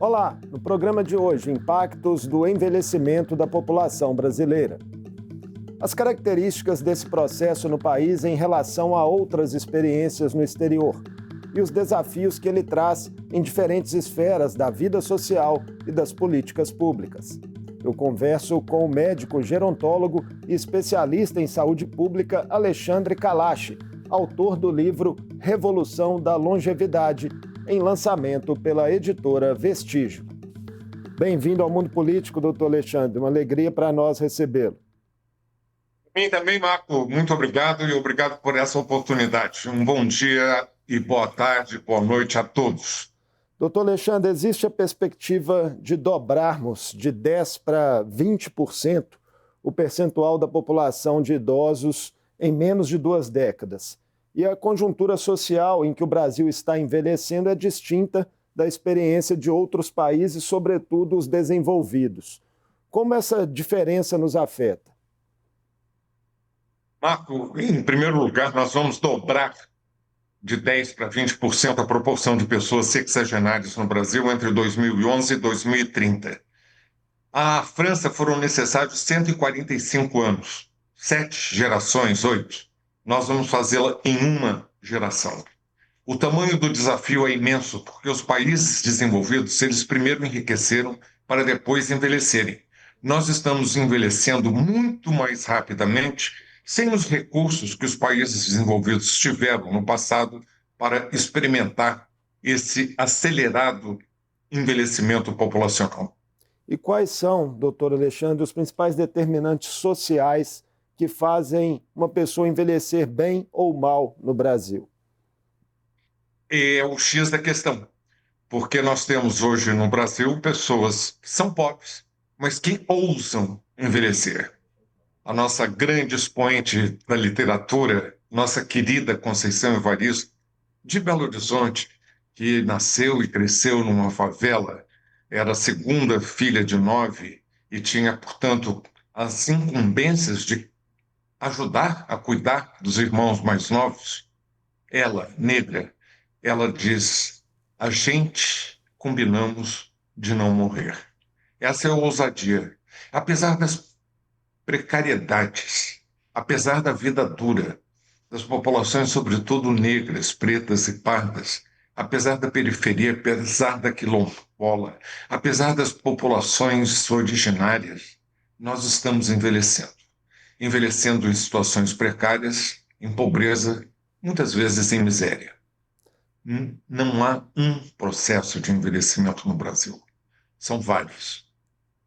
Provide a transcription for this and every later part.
Olá, no programa de hoje, impactos do envelhecimento da população brasileira. As características desse processo no país em relação a outras experiências no exterior e os desafios que ele traz em diferentes esferas da vida social e das políticas públicas. Eu converso com o médico gerontólogo e especialista em saúde pública Alexandre Kalash, autor do livro Revolução da Longevidade, em lançamento pela editora Vestígio. Bem-vindo ao Mundo Político, doutor Alexandre. Uma alegria para nós recebê-lo. Mim também, Marco, muito obrigado e obrigado por essa oportunidade. Um bom dia e boa tarde, boa noite a todos. Doutor Alexandre, existe a perspectiva de dobrarmos de 10% para 20% o percentual da população de idosos em menos de 2 décadas. E a conjuntura social em que o Brasil está envelhecendo é distinta da experiência de outros países, sobretudo os desenvolvidos. Como essa diferença nos afeta? Marco, em primeiro lugar, nós vamos dobrar de 10% para 20% a proporção de pessoas sexagenárias no Brasil entre 2011 e 2030. À França foram necessários 145 anos, 7 gerações, 8. Nós vamos fazê-la em uma geração. O tamanho do desafio é imenso, porque os países desenvolvidos, eles primeiro enriqueceram para depois envelhecerem. Nós estamos envelhecendo muito mais rapidamente, sem os recursos que os países desenvolvidos tiveram no passado para experimentar esse acelerado envelhecimento populacional. E quais são, doutor Alexandre, os principais determinantes sociais que fazem uma pessoa envelhecer bem ou mal no Brasil? É o X da questão, porque nós temos hoje no Brasil pessoas que são pobres, mas que ousam envelhecer. A nossa grande expoente da literatura, nossa querida Conceição Evaristo, de Belo Horizonte, que nasceu e cresceu numa favela, era a segunda filha de 9 e tinha, portanto, as incumbências de ajudar a cuidar dos irmãos mais novos. Ela, negra, ela diz: a gente combinamos de não morrer. Essa é a ousadia. Apesar das precariedades, apesar da vida dura, das populações, sobretudo negras, pretas e pardas, apesar da periferia, apesar da quilombola, apesar das populações originárias, nós estamos envelhecendo. Envelhecendo em situações precárias, em pobreza, muitas vezes em miséria. Não há um processo de envelhecimento no Brasil. São vários.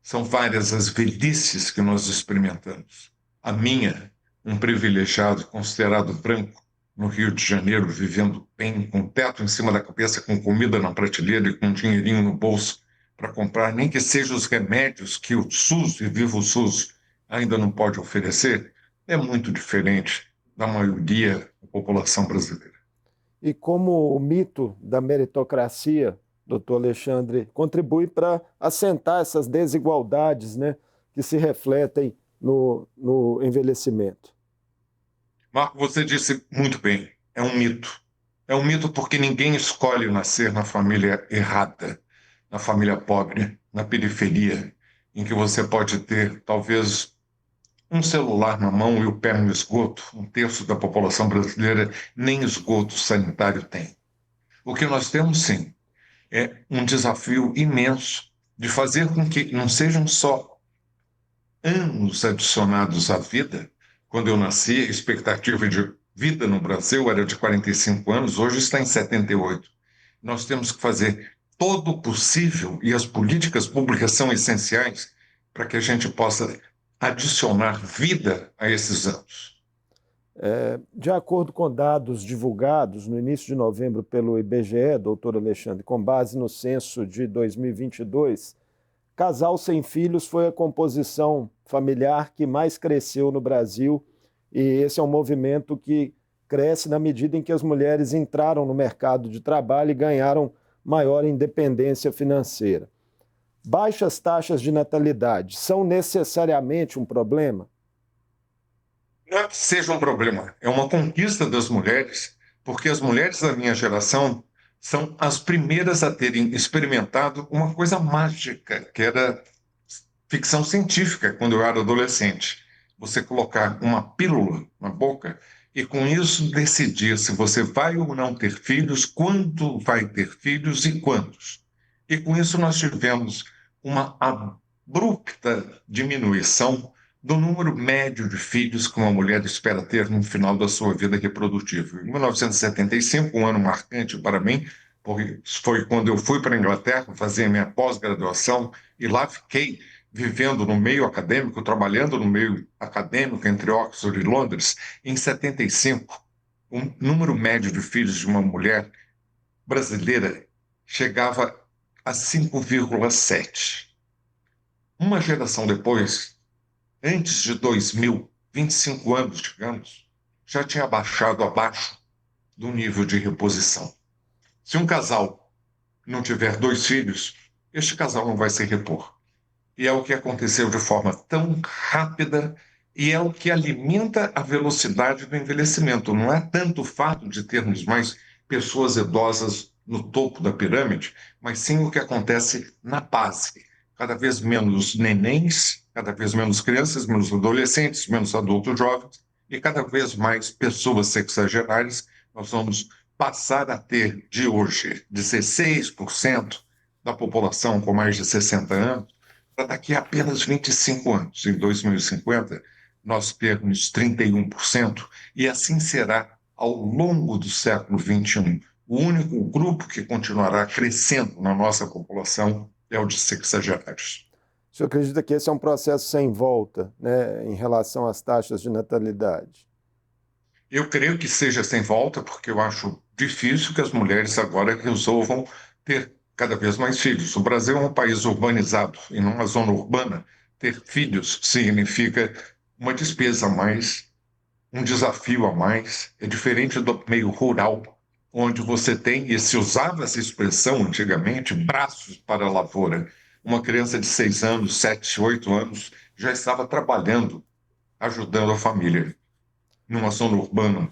São várias as velhices que nós experimentamos. A minha, um privilegiado considerado branco, no Rio de Janeiro, vivendo bem, com teto em cima da cabeça, com comida na prateleira e com um dinheirinho no bolso para comprar, nem que sejam os remédios que o SUS e Viva o SUS ainda não pode oferecer, é muito diferente da maioria da população brasileira. E como o mito da meritocracia, doutor Alexandre, contribui para assentar essas desigualdades, né, que se refletem no envelhecimento? Marco, você disse muito bem, é um mito. É um mito porque ninguém escolhe nascer na família errada, na família pobre, na periferia, em que você pode ter talvez um celular na mão e o pé no esgoto. Um terço da população brasileira nem esgoto sanitário tem. O que nós temos, sim, é um desafio imenso de fazer com que não sejam só anos adicionados à vida. Quando eu nasci, a expectativa de vida no Brasil era de 45 anos, hoje está em 78. Nós temos que fazer todo o possível, e as políticas públicas são essenciais para que a gente possa adicionar vida a esses anos. De acordo com dados divulgados no início de novembro pelo IBGE, doutor Alexandre, com base no censo de 2022, casal sem filhos foi a composição familiar que mais cresceu no Brasil, e esse é um movimento que cresce na medida em que as mulheres entraram no mercado de trabalho e ganharam maior independência financeira. Baixas taxas de natalidade são necessariamente um problema? Não é que seja um problema, é uma conquista das mulheres, porque as mulheres da minha geração são as primeiras a terem experimentado uma coisa mágica, que era ficção científica, quando eu era adolescente. Você colocar uma pílula na boca e, com isso, decidir se você vai ou não ter filhos, quando vai ter filhos e quantos. E, com isso, nós tivemos uma abrupta diminuição do número médio de filhos que uma mulher espera ter no final da sua vida reprodutiva. Em 1975, um ano marcante para mim, porque foi quando eu fui para a Inglaterra fazer minha pós-graduação e lá fiquei vivendo no meio acadêmico, trabalhando no meio acadêmico entre Oxford e Londres. Em 75, o número médio de filhos de uma mulher brasileira chegava a 5,7. Uma geração depois, antes de 2000, 25 anos, digamos, já tinha baixado abaixo do nível de reposição. Se um casal não tiver 2 filhos, este casal não vai se repor. E é o que aconteceu de forma tão rápida e é o que alimenta a velocidade do envelhecimento. Não é tanto o fato de termos mais pessoas idosas no topo da pirâmide, mas sim o que acontece na base. Cada vez menos nenéns, cada vez menos crianças, menos adolescentes, menos adultos jovens e cada vez mais pessoas sexagenárias. Nós vamos passar a ter, de hoje, 16% da população com mais de 60 anos, para daqui a apenas 25 anos, em 2050, nós termos 31%, e assim será ao longo do século XXI. O único grupo que continuará crescendo na nossa população é o de sexagenários. O senhor acredita que esse é um processo sem volta, né, em relação às taxas de natalidade? Eu creio que seja sem volta, porque eu acho difícil que as mulheres agora resolvam ter cada vez mais filhos. O Brasil é um país urbanizado, e numa zona urbana, ter filhos significa uma despesa a mais, um desafio a mais. É diferente do meio rural, onde você tem, e se usava essa expressão antigamente, braços para a lavoura. Uma criança de 6 anos, 7, 8 anos, já estava trabalhando, ajudando a família. Numa zona urbana,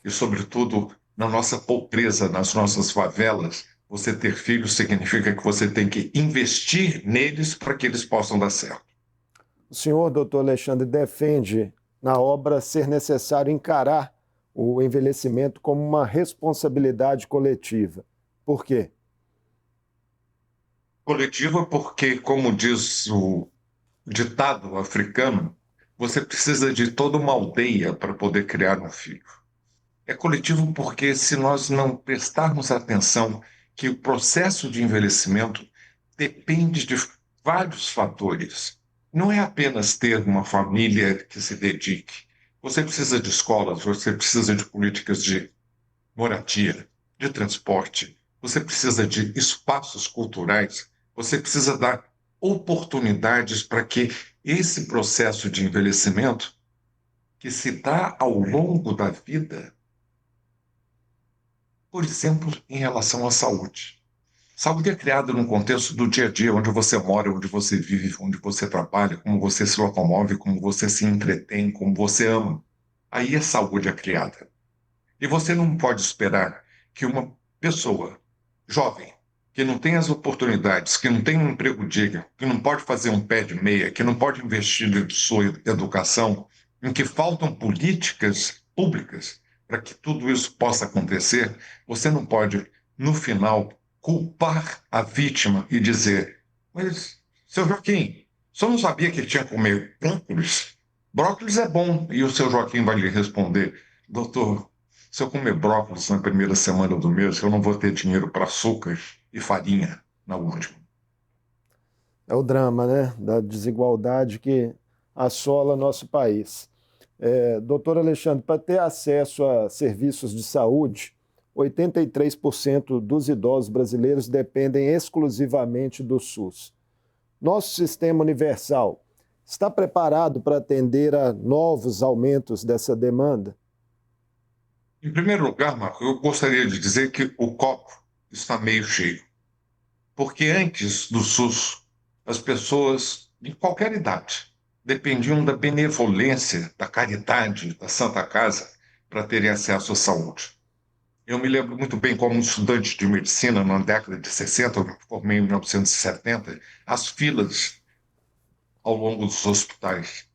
e, sobretudo, na nossa pobreza, nas nossas favelas, você ter filhos significa que você tem que investir neles para que eles possam dar certo. O senhor, doutor Alexandre, defende na obra ser necessário encarar o envelhecimento como uma responsabilidade coletiva. Por quê? Coletiva porque, como diz o ditado africano, você precisa de toda uma aldeia para poder criar um filho. É coletivo porque, se nós não prestarmos atenção que o processo de envelhecimento depende de vários fatores. Não é apenas ter uma família que se dedique. Você precisa de escolas, você precisa de políticas de moradia, de transporte, você precisa de espaços culturais, você precisa dar oportunidades para que esse processo de envelhecimento, que se dá ao longo da vida, por exemplo, em relação à saúde. Saúde é criada num contexto do dia a dia, onde você mora, onde você vive, onde você trabalha, como você se locomove, como você se entretém, como você ama. Aí a saúde é criada. E você não pode esperar que uma pessoa jovem, que não tem as oportunidades, que não tem um emprego digno, que não pode fazer um pé de meia, que não pode investir em sua educação, em que faltam políticas públicas para que tudo isso possa acontecer, você não pode, no final, culpar a vítima e dizer: mas, seu Joaquim, só não sabia que tinha que comer brócolis? Brócolis é bom. E o seu Joaquim vai lhe responder: doutor, se eu comer brócolis na primeira semana do mês, eu não vou ter dinheiro para açúcar e farinha na última. É o drama, né, da desigualdade que assola nosso país. Doutor Alexandre, para ter acesso a serviços de saúde, 83% dos idosos brasileiros dependem exclusivamente do SUS. Nosso sistema universal está preparado para atender a novos aumentos dessa demanda? Em primeiro lugar, Marco, eu gostaria de dizer que o copo está meio cheio. Porque antes do SUS, as pessoas de qualquer idade dependiam da benevolência, da caridade, da Santa Casa para terem acesso à saúde. Eu me lembro muito bem como estudante de medicina na década de 60, eu me formei em 1970, as filas ao longo dos hospitais.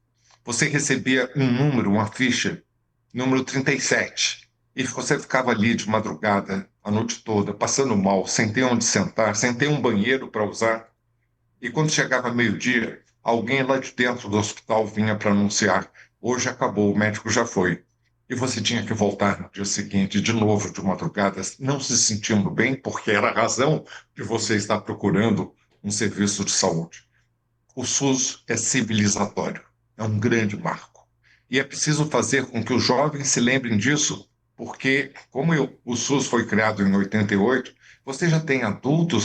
Você recebia um número, uma ficha, número 37, e você ficava ali de madrugada, a noite toda, passando mal, sem ter onde sentar, sem ter um banheiro para usar. E quando chegava meio-dia, alguém lá de dentro do hospital vinha para anunciar: hoje acabou, o médico já foi. E você tinha que voltar no dia seguinte, de novo, de madrugada, não se sentindo bem, porque era a razão de você estar procurando um serviço de saúde. O SUS é civilizatório, é um grande marco. E é preciso fazer com que os jovens se lembrem disso, porque, o SUS foi criado em 88, você já tem adultos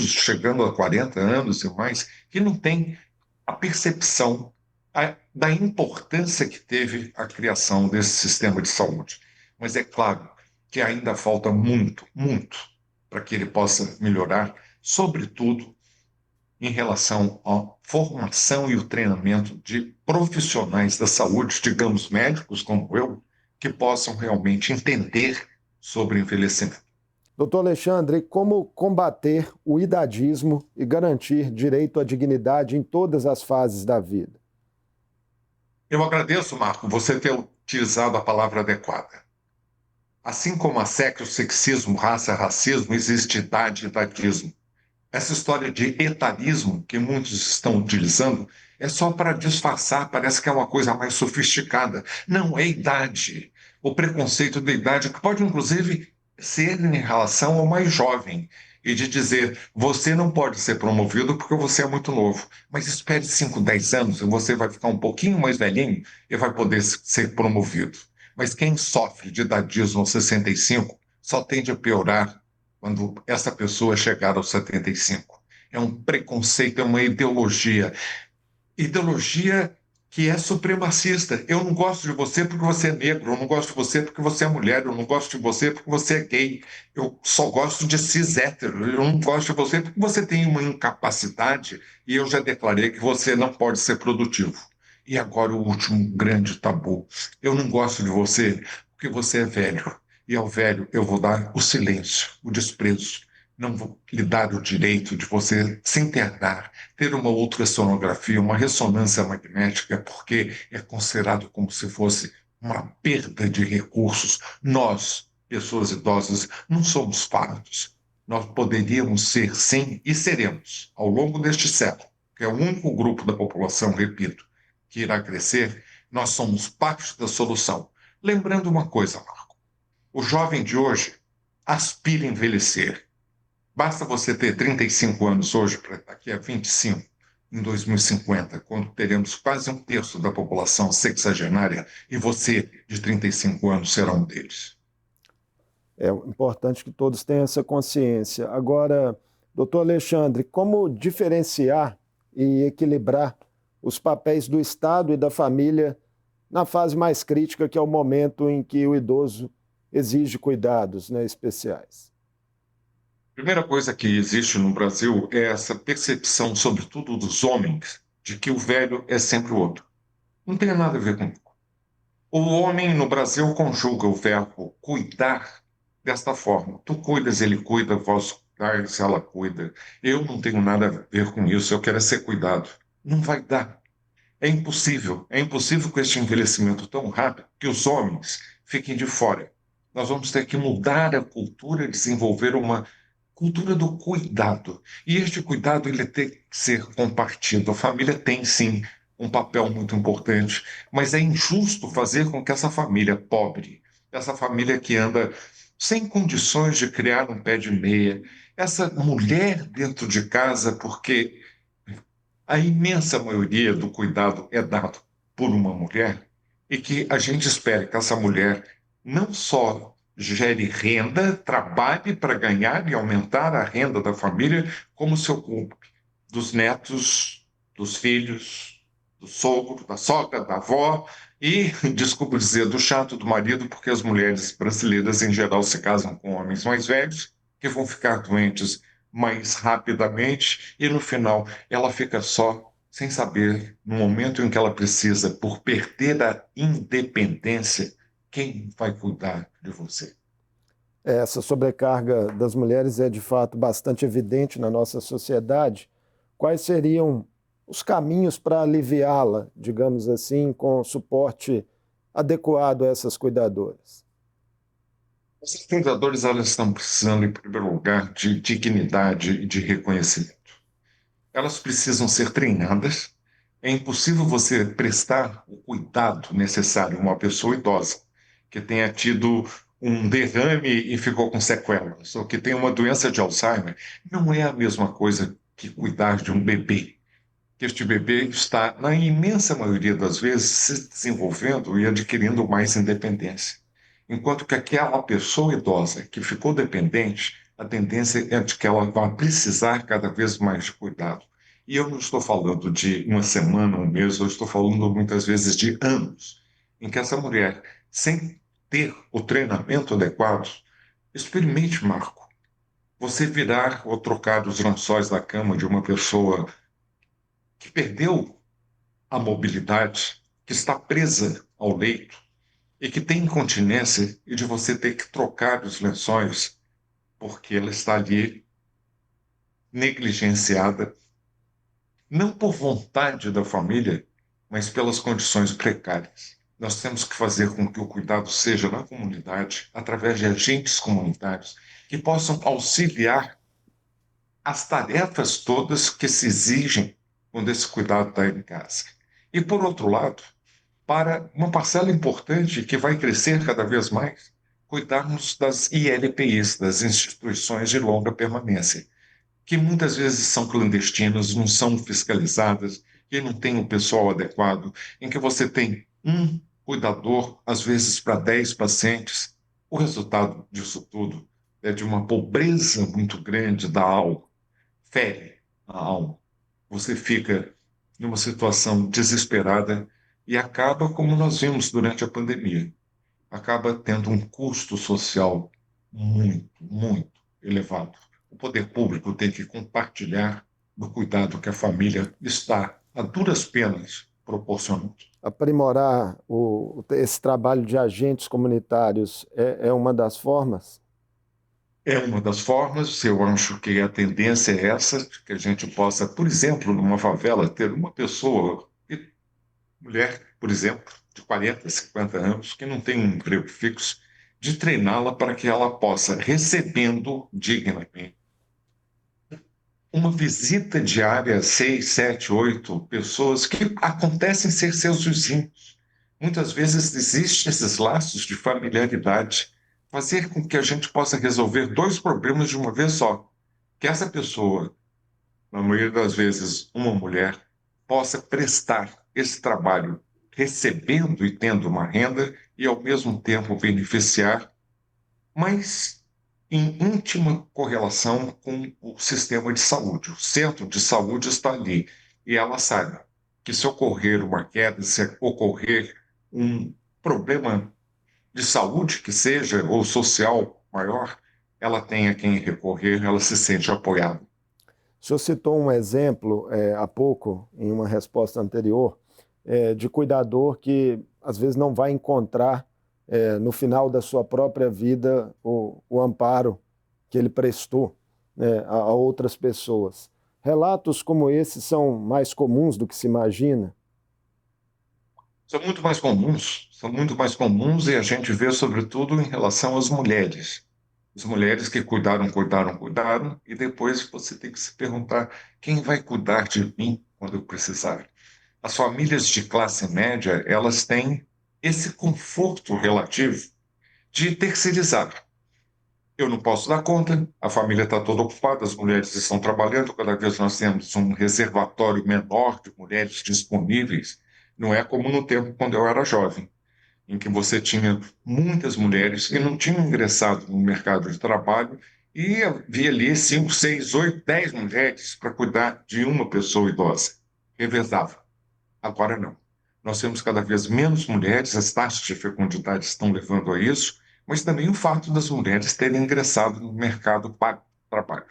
chegando a 40 anos e mais, que não têm a percepção da importância que teve a criação desse sistema de saúde. Mas é claro que ainda falta muito, muito para que ele possa melhorar, sobretudo em relação à formação e o treinamento de profissionais da saúde, digamos médicos como eu, que possam realmente entender sobre envelhecimento. Doutor Alexandre, como combater o idadismo e garantir direito à dignidade em todas as fases da vida? Eu agradeço, Marco, você ter utilizado a palavra adequada. Assim como há séculos sexismo, raça, racismo, existe idade e idadismo. Essa história de etarismo que muitos estão utilizando é só para disfarçar, parece que é uma coisa mais sofisticada. Não, é idade. O preconceito da idade, que pode inclusive ser em relação ao mais jovem, e de dizer: você não pode ser promovido porque você é muito novo, mas espere 5, 10 anos e você vai ficar um pouquinho mais velhinho e vai poder ser promovido. Mas quem sofre de idadismo aos 65 só tende a piorar quando essa pessoa chegar aos 75. É um preconceito, é uma ideologia. Ideologia que é supremacista. Eu não gosto de você porque você é negro, eu não gosto de você porque você é mulher, eu não gosto de você porque você é gay, eu só gosto de cis hétero, eu não gosto de você porque você tem uma incapacidade e eu já declarei que você não pode ser produtivo. E agora o último grande tabu. Eu não gosto de você porque você é velho. E ao velho eu vou dar o silêncio, o desprezo. Não vou lhe dar o direito de você se internar, ter uma ultrassonografia, uma ressonância magnética, porque é considerado como se fosse uma perda de recursos. Nós, pessoas idosas, não somos fardos. Nós poderíamos ser, sim, e seremos, ao longo deste século, que é o único grupo da população, repito, que irá crescer, nós somos parte da solução. Lembrando uma coisa, Marco, o jovem de hoje aspira a envelhecer. Basta você ter 35 anos hoje para daqui a 25, em 2050, quando teremos quase um terço da população sexagenária, e você, de 35 anos, será um deles. É importante que todos tenham essa consciência. Agora, doutor Alexandre, como diferenciar e equilibrar os papéis do Estado e da família na fase mais crítica, que é o momento em que o idoso exige cuidados, né, especiais? A primeira coisa que existe no Brasil é essa percepção, sobretudo dos homens, de que o velho é sempre o outro. Não tem nada a ver comigo. O homem no Brasil conjuga o verbo cuidar desta forma. Tu cuidas, ele cuida, vós cuidais, ela cuida. Eu não tenho nada a ver com isso, eu quero é ser cuidado. Não vai dar. É impossível. É impossível com este envelhecimento tão rápido que os homens fiquem de fora. Nós vamos ter que mudar a cultura, desenvolver uma cultura do cuidado. E este cuidado ele tem que ser compartido. A família tem sim um papel muito importante, mas é injusto fazer com que essa família pobre, essa família que anda sem condições de criar um pé de meia, essa mulher dentro de casa, porque a imensa maioria do cuidado é dado por uma mulher, e que a gente espera que essa mulher não só gere renda, trabalhe para ganhar e aumentar a renda da família, como se ocupe dos netos, dos filhos, do sogro, da sogra, da avó e, desculpe dizer, do chato do marido, porque as mulheres brasileiras em geral se casam com homens mais velhos que vão ficar doentes mais rapidamente e no final ela fica só, sem saber, no momento em que ela precisa, por perder a independência, quem vai cuidar de você. Essa sobrecarga das mulheres é de fato bastante evidente na nossa sociedade. Quais seriam os caminhos para aliviá-la, digamos assim, com suporte adequado a essas cuidadoras? Essas cuidadoras, elas estão precisando, em primeiro lugar, de dignidade e de reconhecimento. Elas precisam ser treinadas. É impossível você prestar o cuidado necessário a uma pessoa idosa que tenha tido um derrame e ficou com sequelas, ou que tem uma doença de Alzheimer. Não é a mesma coisa que cuidar de um bebê. Que este bebê está, na imensa maioria das vezes, se desenvolvendo e adquirindo mais independência. Enquanto que aquela pessoa idosa que ficou dependente, a tendência é de que ela vai precisar cada vez mais de cuidado. E eu não estou falando de uma semana, um mês, eu estou falando muitas vezes de anos, em que essa mulher, sem ter o treinamento adequado, experimente, Marco, você virar ou trocar os lençóis da cama de uma pessoa que perdeu a mobilidade, que está presa ao leito e que tem incontinência e de você ter que trocar os lençóis porque ela está ali negligenciada, não por vontade da família, mas pelas condições precárias. Nós temos que fazer com que o cuidado seja na comunidade, através de agentes comunitários que possam auxiliar as tarefas todas que se exigem quando esse cuidado está em casa. E, por outro lado, para uma parcela importante que vai crescer cada vez mais, cuidarmos das ILPIs, das instituições de longa permanência, que muitas vezes são clandestinas, não são fiscalizadas, que não tem o pessoal adequado, em que você tem um cuidador, às vezes, para 10 pacientes. O resultado disso tudo é de uma pobreza muito grande da alma, fere a alma. Você fica numa situação desesperada e acaba, como nós vimos durante a pandemia, acaba tendo um custo social muito, muito elevado. O poder público tem que compartilhar do cuidado que a família está, a duras penas, proporcionando. Aprimorar esse trabalho de agentes comunitários é uma das formas? É uma das formas, eu acho que a tendência é essa, que a gente possa, por exemplo, numa favela, ter uma pessoa, mulher, por exemplo, de 40, 50 anos, que não tem um emprego fixo, de treiná-la para que ela possa, recebendo dignamente, uma visita diária, 6, 7, 8 pessoas que acontecem ser seus vizinhos. Muitas vezes existem esses laços de familiaridade, fazer com que a gente possa resolver dois problemas de uma vez só. Que essa pessoa, na maioria das vezes uma mulher, possa prestar esse trabalho recebendo e tendo uma renda e, ao mesmo tempo, beneficiar, mas em íntima correlação com o sistema de saúde. O centro de saúde está ali e ela sabe que se ocorrer uma queda, se ocorrer um problema de saúde que seja, ou social maior, ela tem a quem recorrer, ela se sente apoiada. O senhor citou um exemplo há pouco, em uma resposta anterior, de cuidador que às vezes não vai encontrar no final da sua própria vida o amparo que ele prestou, né, a outras pessoas. Relatos como esse são mais comuns do que se imagina? São muito mais comuns e a gente vê sobretudo em relação às mulheres. As mulheres que cuidaram, cuidaram, cuidaram, e depois você tem que se perguntar quem vai cuidar de mim quando eu precisar. As famílias de classe média, elas têm esse conforto relativo de terceirizar. Eu não posso dar conta, a família está toda ocupada, as mulheres estão trabalhando, cada vez nós temos um reservatório menor de mulheres disponíveis. Não é como no tempo quando eu era jovem, em que você tinha muitas mulheres que não tinham ingressado no mercado de trabalho e havia ali 5, 6, 8, 10 mulheres para cuidar de uma pessoa idosa. Revezava. Agora não. Nós temos cada vez menos mulheres, as taxas de fecundidade estão levando a isso, mas também o fato das mulheres terem ingressado no mercado para trabalho.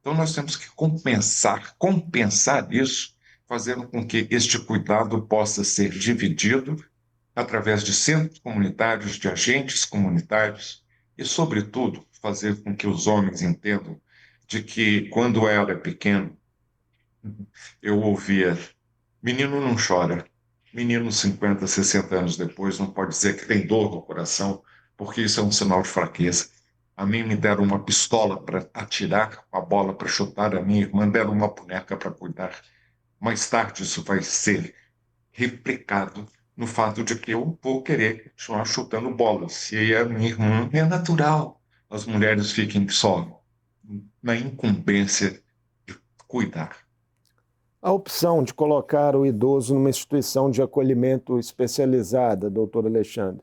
Então nós temos que compensar isso, fazendo com que este cuidado possa ser dividido através de centros comunitários, de agentes comunitários e, sobretudo, fazer com que os homens entendam de que, quando eu era pequeno, eu ouvia: menino não chora. Menino 50, 60 anos depois não pode dizer que tem dor no coração, porque isso é um sinal de fraqueza. A mim me deram uma pistola para atirar, a bola para chutar, a minha irmã deram uma boneca para cuidar. Mais tarde isso vai ser replicado no fato de que eu vou querer continuar chutando bolas. Se a minha irmã, é natural, as mulheres fiquem só na incumbência de cuidar. A opção de colocar o idoso numa instituição de acolhimento especializada, doutor Alexandre,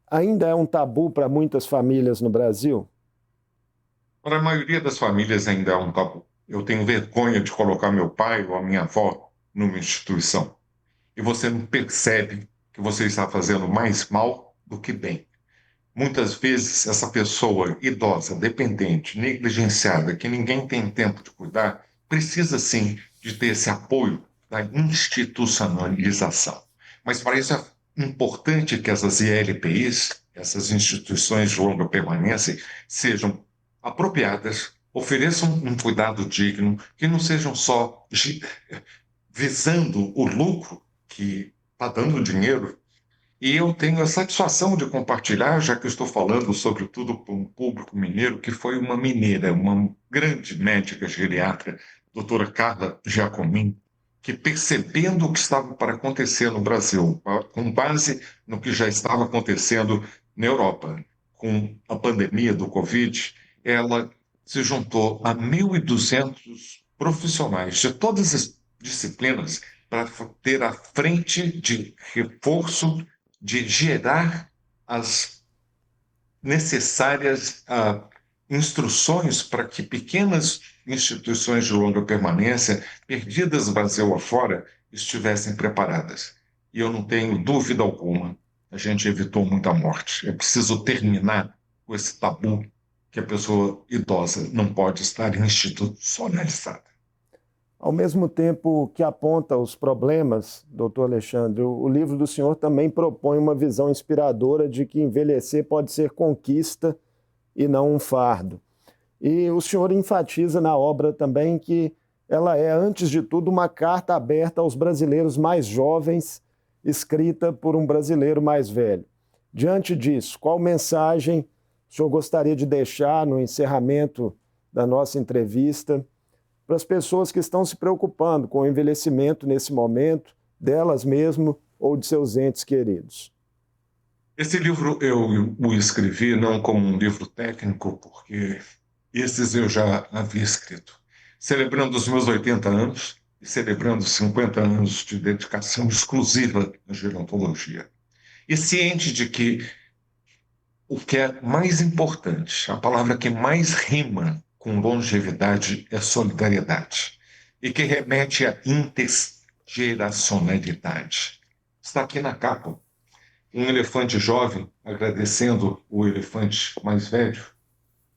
ainda é um tabu para muitas famílias no Brasil? Para a maioria das famílias ainda é um tabu. Eu tenho vergonha de colocar meu pai ou a minha avó numa instituição. E você não percebe que você está fazendo mais mal do que bem. Muitas vezes, essa pessoa idosa, dependente, negligenciada, que ninguém tem tempo de cuidar, precisa sim de ter esse apoio da institucionalização. Mas para isso é importante que essas ILPIs, essas instituições de longa permanência, sejam apropriadas, ofereçam um cuidado digno, que não sejam só visando o lucro que está dando dinheiro. E eu tenho a satisfação de compartilhar, já que eu estou falando sobretudo para um público mineiro, que foi uma mineira, uma grande médica geriatra, doutora Carla Giacomin, que, percebendo o que estava para acontecer no Brasil, com base no que já estava acontecendo na Europa, com a pandemia do Covid, ela se juntou a 1.200 profissionais de todas as disciplinas para ter à frente de reforço, de gerar as necessárias instruções para que pequenas instituições de longa permanência, perdidas Brasil afora, estivessem preparadas. E eu não tenho dúvida alguma, a gente evitou muita morte. É preciso terminar com esse tabu que a pessoa idosa não pode estar institucionalizada. Ao mesmo tempo que aponta os problemas, doutor Alexandre, o livro do senhor também propõe uma visão inspiradora de que envelhecer pode ser conquista e não um fardo. E o senhor enfatiza na obra também que ela é, antes de tudo, uma carta aberta aos brasileiros mais jovens, escrita por um brasileiro mais velho. Diante disso, qual mensagem o senhor gostaria de deixar no encerramento da nossa entrevista para as pessoas que estão se preocupando com o envelhecimento nesse momento, delas mesmo ou de seus entes queridos? Esse livro eu o escrevi não como um livro técnico, porque esses eu já havia escrito. Celebrando os meus 80 anos e celebrando 50 anos de dedicação exclusiva à gerontologia. E ciente de que o que é mais importante, a palavra que mais rima com longevidade é solidariedade, e que remete à intergeracionalidade. Está aqui na capa um elefante jovem agradecendo o elefante mais velho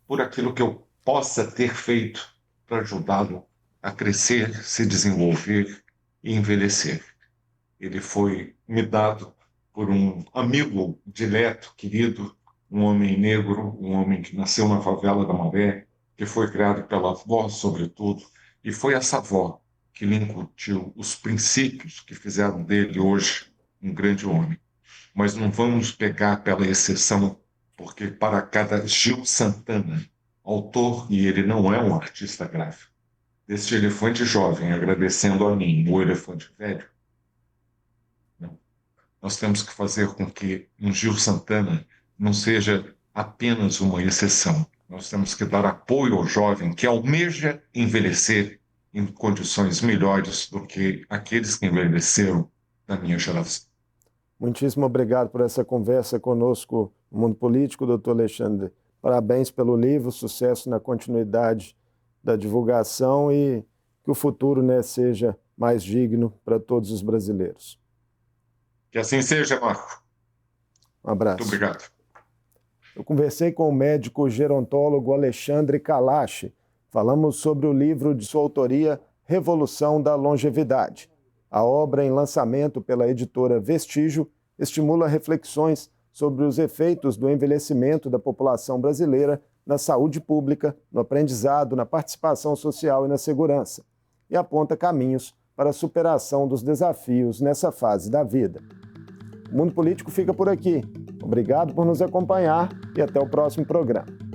por aquilo que eu possa ter feito para ajudá-lo a crescer, se desenvolver e envelhecer. Ele foi me dado por um amigo dileto, querido, um homem negro, um homem que nasceu na favela da Maré, que foi criado pela avó, sobretudo, e foi essa avó que lhe incutiu os princípios que fizeram dele hoje um grande homem. Mas não vamos pegar pela exceção, porque para cada Gil Santana, autor, e ele não é um artista gráfico, deste elefante jovem agradecendo a mim, o elefante velho, não. Nós temos que fazer com que um Gil Santana não seja apenas uma exceção. Nós temos que dar apoio ao jovem que almeja envelhecer em condições melhores do que aqueles que envelheceram da minha geração. Muitíssimo obrigado por essa conversa conosco no Mundo Político, doutor Alexandre. Parabéns pelo livro, sucesso na continuidade da divulgação e que o futuro, né, seja mais digno para todos os brasileiros. Que assim seja, Marco. Um abraço. Muito obrigado. Eu conversei com o médico gerontólogo Alexandre Kalash. Falamos sobre o livro de sua autoria, Revolução da Longevidade. A obra, em lançamento pela editora Vestígio, estimula reflexões sobre os efeitos do envelhecimento da população brasileira na saúde pública, no aprendizado, na participação social e na segurança, e aponta caminhos para a superação dos desafios nessa fase da vida. O Mundo Político fica por aqui. Obrigado por nos acompanhar e até o próximo programa.